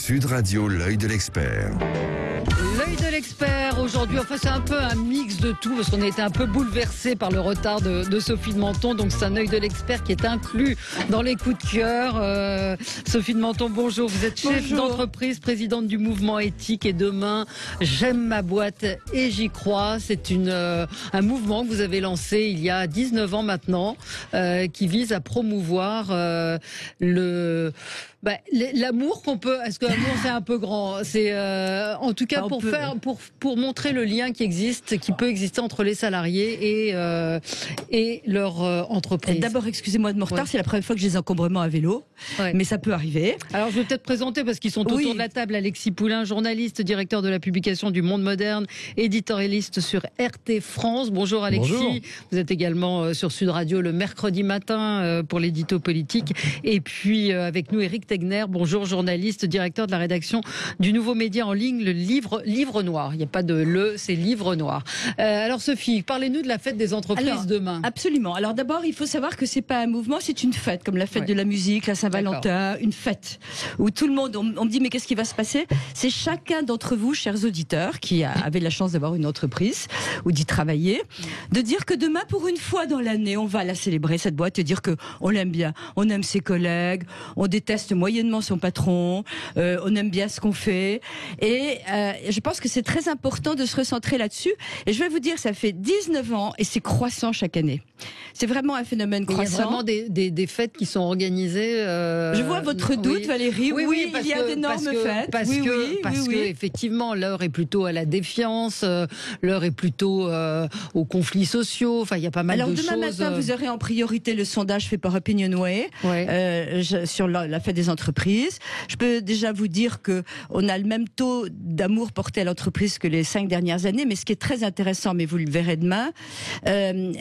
Sud Radio, l'œil de l'expert. L'œil de l'expert aujourd'hui, enfin c'est un peu un mix de tout parce qu'on a été un peu bouleversé par le retard de Sophie de Menton, donc c'est un œil de l'expert qui est inclus dans les coups de cœur. Sophie de Menton, bonjour, vous êtes chef d'entreprise, présidente du mouvement éthique et demain j'aime ma boîte et j'y crois. C'est un mouvement que vous avez lancé il y a 19 ans maintenant qui vise à promouvoir l'amour qu'on peut. Est-ce que l'amour c'est un peu grand? C'est en tout cas pour montrer le lien qui peut exister entre les salariés et leur entreprise. D'abord, excusez-moi de mon retard, c'est la première fois que j'ai des encombrements à vélo, mais ça peut arriver. Alors je vais peut-être présenter parce qu'ils sont autour de la table. Alexis Poulain, journaliste, directeur de la publication du Monde Moderne, éditorialiste sur RT France. Bonjour Alexis. Bonjour. Vous êtes également sur Sud Radio le mercredi matin pour l'édito politique. Et puis avec nous Éric Tegner, bonjour, journaliste, directeur de la rédaction du nouveau média en ligne, le Livre Noir. Il n'y a pas de c'est Livre Noir. Alors Sophie, parlez-nous de la fête des entreprises demain. Absolument. Alors d'abord, il faut savoir que c'est pas un mouvement, c'est une fête, comme la fête de la musique, la Saint-Valentin, une fête où tout le monde, on me dit mais qu'est-ce qui va se passer? C'est chacun d'entre vous, chers auditeurs, qui avez la chance d'avoir une entreprise ou d'y travailler, de dire que demain, pour une fois dans l'année, on va la célébrer, cette boîte, et dire que on l'aime bien, on aime ses collègues, on déteste moyennement son patron, on aime bien ce qu'on fait, et je pense que c'est très important de se recentrer là-dessus. Et je vais vous dire, ça fait 19 ans et c'est croissant chaque année. C'est vraiment un phénomène croissant. Il y a vraiment des fêtes qui sont organisées. Je vois votre doute, Valérie. Oui, il y a d'énormes fêtes. Parce que effectivement, l'heure est plutôt à la défiance, l'heure est plutôt aux conflits sociaux. Enfin, il y a pas mal de choses. Alors demain matin, vous aurez en priorité le sondage fait par Opinionway sur la fête des entreprises. Je peux déjà vous dire que on a le même taux d'amour porté à l'entreprise que les 5 dernières années. Mais ce qui est très intéressant, mais vous le verrez demain,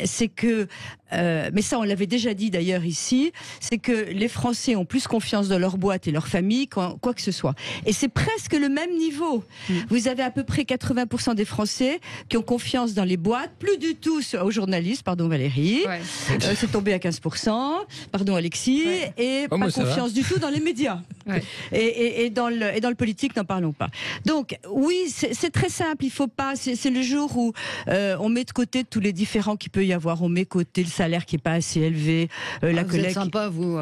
c'est que mais ça on l'avait déjà dit d'ailleurs ici, c'est que les Français ont plus confiance dans leur boîte et leur famille qu'en quoi que ce soit. Et c'est presque le même niveau. Vous avez à peu près 80% des Français qui ont confiance dans les boîtes, plus du tout aux journalistes, pardon Valérie, c'est tombé à 15%, pardon Alexis, et pas confiance du tout dans les médias. Et dans le politique, n'en parlons pas. Donc oui, c'est très simple, il faut pas, c'est le jour où on met de côté tous les différends qu'il peut y avoir, on met de côté le salaire qui est pas assez élevé, la collègue. Vous êtes sympa, vous.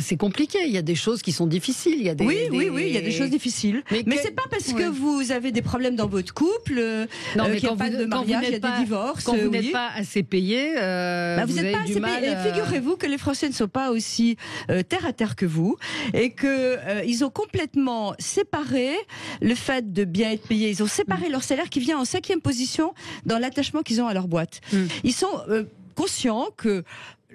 C'est compliqué. Il y a des choses qui sont difficiles. Il y a oui, il y a des choses difficiles. Mais c'est pas parce que vous avez des problèmes dans votre couple, qu'il n'y a pas de mariage, il y a des divorces. Quand vous n'êtes pas assez payé, vous n'êtes pas assez payé. Et figurez-vous que les Français ne sont pas aussi terre à terre que vous, et que ils ont complètement séparé le fait de bien être payé. Ils ont séparé leur salaire qui vient en 5e position dans l'attachement qu'ils ont à leur boîte. Ils sont conscients que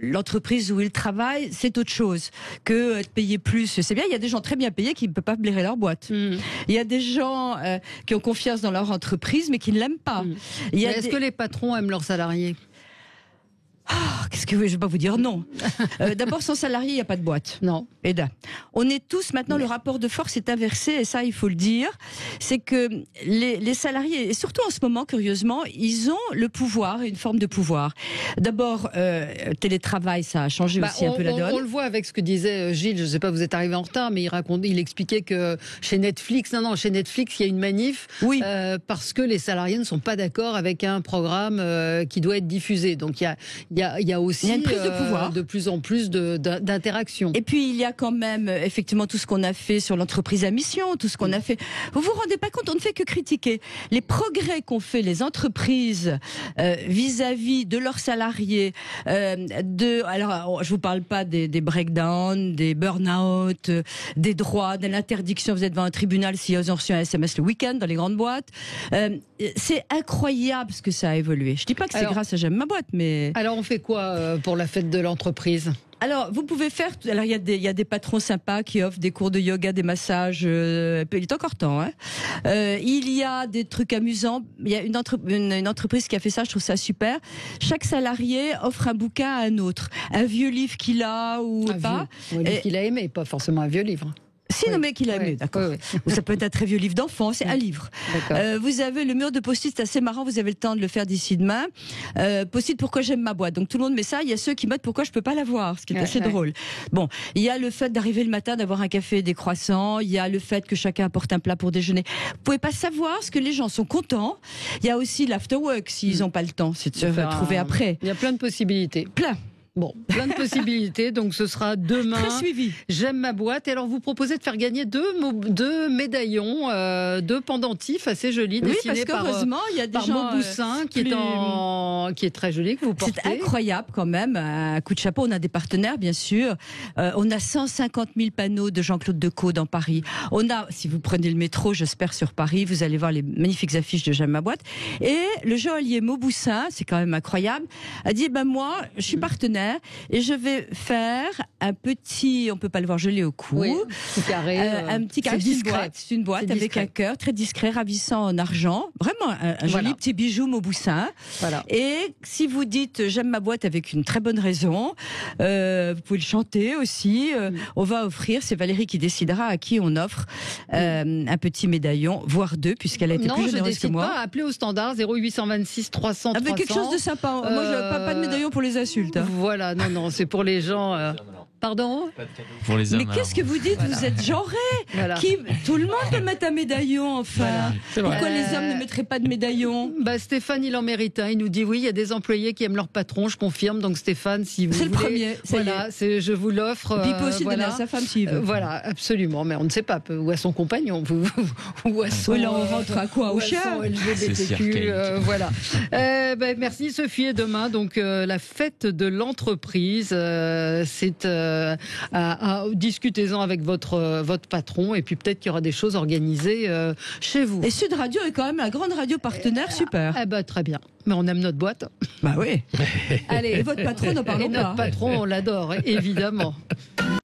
l'entreprise où ils travaillent, c'est autre chose que être payé plus. C'est bien, il y a des gens très bien payés qui ne peuvent pas blairer leur boîte. Il y a des gens qui ont confiance dans leur entreprise mais qui ne l'aiment pas. Est-ce que les patrons aiment leurs salariés? Qu'est-ce que je vais pas vous dire non. D'abord, sans salarié, il n'y a pas de boîte. Non. On est tous maintenant, le rapport de force est inversé, et ça, il faut le dire. C'est que les salariés, et surtout en ce moment, curieusement, ils ont le pouvoir, une forme de pouvoir. D'abord, télétravail, ça a changé aussi un peu la donne. On le voit avec ce que disait Gilles. Je ne sais pas, vous êtes arrivé en retard, mais il expliquait que chez Netflix, chez Netflix, il y a une manif parce que les salariés ne sont pas d'accord avec un programme qui doit être diffusé. Donc il y a aussi une prise de pouvoir, de plus en plus d'interaction. Et puis il y a quand même effectivement tout ce qu'on a fait sur l'entreprise à mission, tout ce qu'on a fait. Vous vous rendez pas compte, on ne fait que critiquer les progrès qu'ont fait les entreprises vis-à-vis de leurs salariés. Alors je vous parle pas des breakdowns, des burn-out, des droits, de l'interdiction. Vous êtes devant un tribunal si ils ont reçu un SMS le week-end dans les grandes boîtes. C'est incroyable ce que ça a évolué. Je dis pas que c'est grâce à J'aime ma boîte, mais alors on fait quoi pour la fête de l'entreprise? Alors, vous pouvez faire. Alors, il y a des patrons sympas qui offrent des cours de yoga, des massages. Il est encore temps. Il y a des trucs amusants. Il y a une entreprise qui a fait ça. Je trouve ça super. Chaque salarié offre un bouquin à un autre, un vieux livre qu'il a ou pas. Un livre qu'il a aimé, pas forcément un vieux livre. Si, non, mais qu'il a aimé, d'accord. Ou ça peut être un très vieux livre d'enfant, c'est un livre. Vous avez le mur de post-it, c'est assez marrant, vous avez le temps de le faire d'ici demain. Post-it, pourquoi j'aime ma boîte. Donc tout le monde met ça, il y a ceux qui mettent pourquoi je peux pas l'avoir, ce qui est assez drôle. Bon, il y a le fait d'arriver le matin, d'avoir un café et des croissants, il y a le fait que chacun apporte un plat pour déjeuner. Vous pouvez pas savoir ce que les gens sont contents. Il y a aussi l'afterwork, s'ils n'ont pas le temps, c'est de se retrouver après. Il y a plein de possibilités. Bon, plein de possibilités, donc ce sera demain. Très suivi. J'aime ma boîte. Et alors, vous proposez de faire gagner deux médaillons, deux pendentifs assez jolis, dessinés par il y a des gens Mauboussin, qui est très joli, que vous portez. C'est incroyable quand même, un coup de chapeau. On a des partenaires, bien sûr. On a 150 000 panneaux de Jean-Claude Decaux dans Paris. On a, si vous prenez le métro, j'espère, sur Paris, vous allez voir les magnifiques affiches de J'aime ma boîte. Et le joaillier Mauboussin, c'est quand même incroyable, a dit, moi, je suis partenaire. Et je vais faire un petit, on peut pas le voir, je l'ai au cou. Oui, un petit carré. Un petit carré, c'est une boîte avec un cœur très discret, ravissant en argent. Vraiment un joli petit bijou Mauboussin. Voilà. Et si vous dites j'aime ma boîte avec une très bonne raison, vous pouvez le chanter aussi. On va offrir, c'est Valérie qui décidera à qui on offre un petit médaillon, voire deux, puisqu'elle a été plus généreuse que moi. Non, je décide pas. Appelez au standard 0826 300 300. Avec quelque chose de sympa. Moi, je pas de médaillon pour les insultes. Voilà, non, c'est pour les gens. Pardon ? Pour les hommes. Mais qu'est-ce que vous dites ? Vous êtes genré. Tout le monde peut mettre un médaillon, enfin. Pourquoi les hommes ne mettraient pas de médaillon ? Stéphane, il en mérite un. Il nous dit oui, il y a des employés qui aiment leur patron, je confirme. Donc Stéphane, si vous voulez. C'est le premier. Voilà, je vous l'offre. Puis il peut aussi donner à sa femme s'il veut. Voilà, absolument. Mais on ne sait pas. Ou à son compagnon. Ou à son. Là, on rentre à quoi ? Au chien ? LGBTQ. Voilà. Merci Sophie. Et demain, donc la fête de l'entreprise. C'est discutez-en avec votre patron et puis peut-être qu'il y aura des choses organisées chez vous. Et Sud Radio est quand même la grande radio partenaire, super. Très bien. Mais on aime notre boîte. Bah oui. Allez, et votre patron, n'en parlons pas. Notre patron, on l'adore, évidemment.